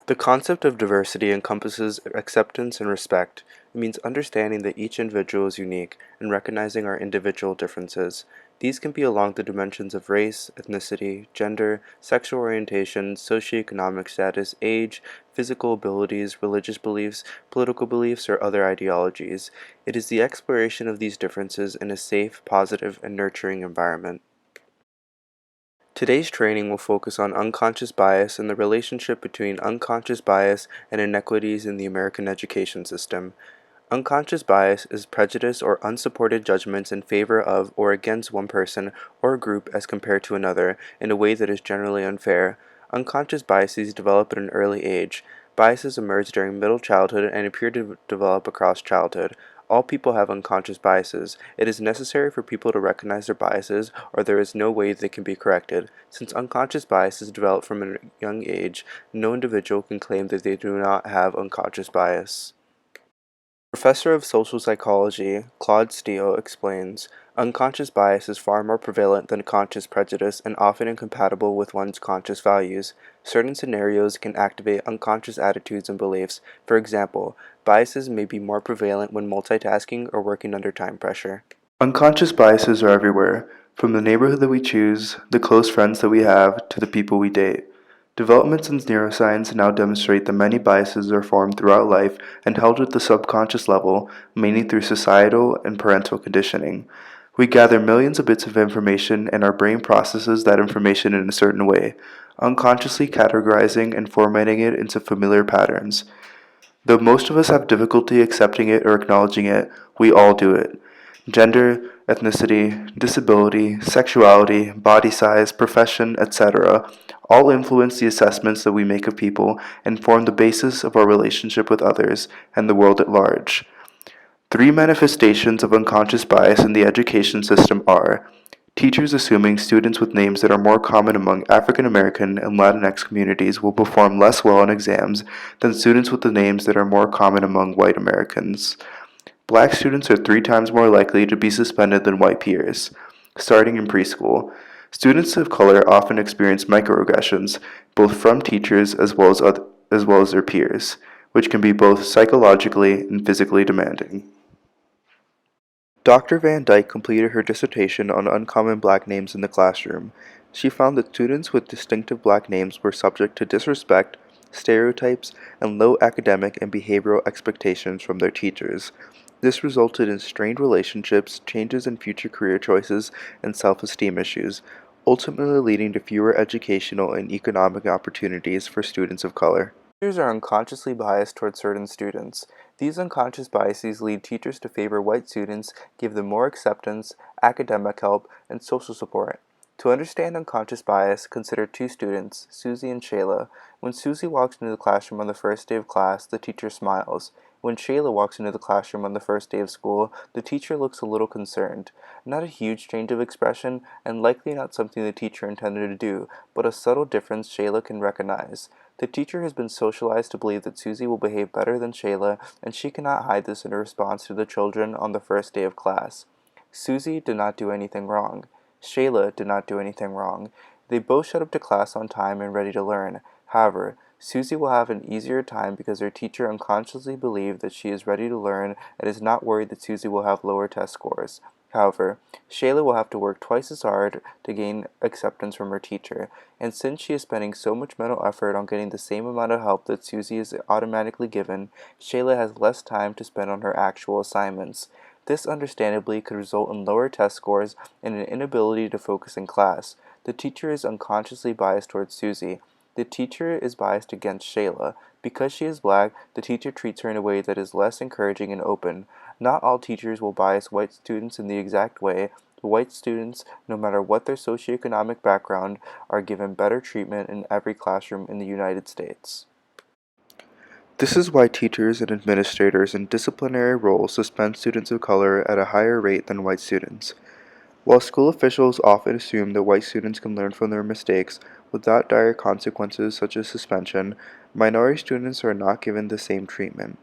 The concept of diversity encompasses acceptance and respect. It means understanding that each individual is unique and recognizing our individual differences. These can be along the dimensions of race, ethnicity, gender, sexual orientation, socioeconomic status, age, physical abilities, religious beliefs, political beliefs, or other ideologies. It is the exploration of these differences in a safe, positive, and nurturing environment. Today's training will focus on unconscious bias and the relationship between unconscious bias and inequities in the American education system. Unconscious bias is prejudice or unsupported judgments in favor of or against one person or group as compared to another in a way that is generally unfair. Unconscious biases develop at an early age. Biases emerge during middle childhood and appear to develop across childhood. All people have unconscious biases. It is necessary for people to recognize their biases, or there is no way they can be corrected. Since unconscious biases develop from a young age, no individual can claim that they do not have unconscious bias. Professor of Social Psychology Claude Steele explains, unconscious bias is far more prevalent than conscious prejudice and often incompatible with one's conscious values. Certain scenarios can activate unconscious attitudes and beliefs. For example, biases may be more prevalent when multitasking or working under time pressure. Unconscious biases are everywhere, from the neighborhood that we choose, the close friends that we have, to the people we date. Developments in neuroscience now demonstrate that many biases are formed throughout life and held at the subconscious level, mainly through societal and parental conditioning. We gather millions of bits of information and our brain processes that information in a certain way, unconsciously categorizing and formatting it into familiar patterns. Though most of us have difficulty accepting it or acknowledging it, we all do it. Gender, ethnicity, disability, sexuality, body size, profession, etc. all influence the assessments that we make of people and form the basis of our relationship with others and the world at large. Three manifestations of unconscious bias in the education system are teachers assuming students with names that are more common among African American and Latinx communities will perform less well on exams than students with the names that are more common among white Americans. Black students are 3 times more likely to be suspended than white peers. Starting in preschool, students of color often experience microaggressions, both from teachers as well as their peers, which can be both psychologically and physically demanding. Dr. Van Dyke completed her dissertation on uncommon black names in the classroom. She found that students with distinctive black names were subject to disrespect, stereotypes, and low academic and behavioral expectations from their teachers. This resulted in strained relationships, changes in future career choices, and self-esteem issues, ultimately leading to fewer educational and economic opportunities for students of color. Teachers are unconsciously biased toward certain students. These unconscious biases lead teachers to favor white students, give them more acceptance, academic help, and social support. To understand unconscious bias, consider two students, Susie and Shayla. When Susie walks into the classroom on the first day of class, the teacher smiles. When Shayla walks into the classroom on the first day of school, the teacher looks a little concerned. Not a huge change of expression, and likely not something the teacher intended to do, but a subtle difference Shayla can recognize. The teacher has been socialized to believe that Susie will behave better than Shayla, and she cannot hide this in her response to the children on the first day of class. Susie did not do anything wrong. Shayla did not do anything wrong. They both showed up to class on time and ready to learn. However, Susie will have an easier time because her teacher unconsciously believed that she is ready to learn and is not worried that Susie will have lower test scores. However, Shayla will have to work twice as hard to gain acceptance from her teacher, and since she is spending so much mental effort on getting the same amount of help that Susie is automatically given, Shayla has less time to spend on her actual assignments. This understandably could result in lower test scores and an inability to focus in class. The teacher is unconsciously biased towards Susie. The teacher is biased against Shayla. Because she is black, the teacher treats her in a way that is less encouraging and open. Not all teachers will bias white students in the exact way. White students, no matter what their socioeconomic background, are given better treatment in every classroom in the United States. This is why teachers and administrators in disciplinary roles suspend students of color at a higher rate than white students. While school officials often assume that white students can learn from their mistakes without dire consequences such as suspension, minority students are not given the same treatment.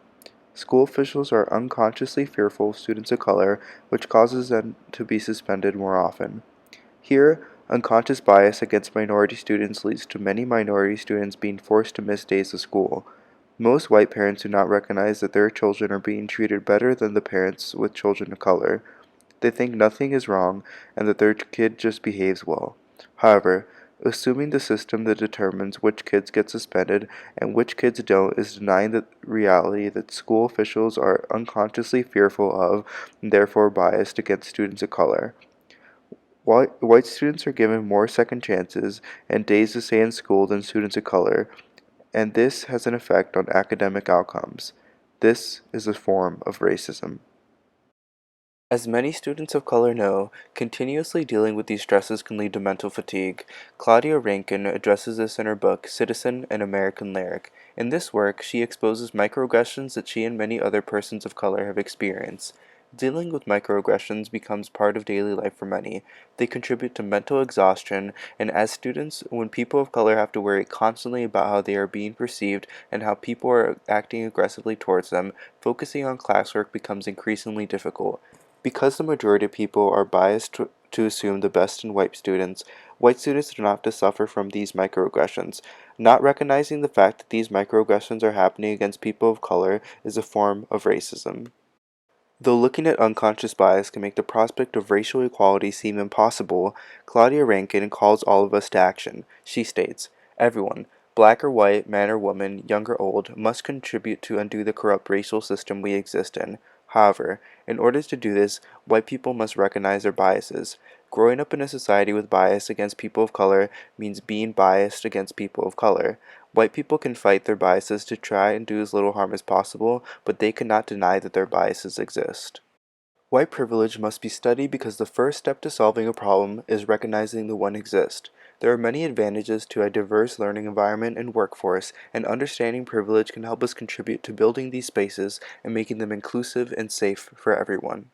School officials are unconsciously fearful of students of color, which causes them to be suspended more often. Here, Unconscious bias against minority students leads to many minority students being forced to miss days of school. Most white parents do not recognize that their children are being treated better than the parents with children of color. They think nothing is wrong and that their kid just behaves well. However, assuming the system that determines which kids get suspended and which kids don't is denying the reality that school officials are unconsciously fearful of and therefore biased against students of color. White students are given more second chances and days to stay in school than students of color, and this has an effect on academic outcomes. This is a form of racism. As many students of color know, continuously dealing with these stresses can lead to mental fatigue. Claudia Rankine addresses this in her book, Citizen: An American Lyric. In this work, she exposes microaggressions that she and many other persons of color have experienced. Dealing with microaggressions becomes part of daily life for many. They contribute to mental exhaustion, and as students, when people of color have to worry constantly about how they are being perceived and how people are acting aggressively towards them, focusing on classwork becomes increasingly difficult. Because the majority of people are biased to assume the best in white students do not have to suffer from these microaggressions. Not recognizing the fact that these microaggressions are happening against people of color is a form of racism. Though looking at unconscious bias can make the prospect of racial equality seem impossible, Claudia Rankine calls all of us to action. She states, "Everyone, black or white, man or woman, young or old, must contribute to undo the corrupt racial system we exist in. However, in order to do this, white people must recognize their biases. Growing up in a society with bias against people of color means being biased against people of color. White people can fight their biases to try and do as little harm as possible, but they cannot deny that their biases exist." White privilege must be studied because the first step to solving a problem is recognizing that one exists. There are many advantages to a diverse learning environment and workforce, and understanding privilege can help us contribute to building these spaces and making them inclusive and safe for everyone.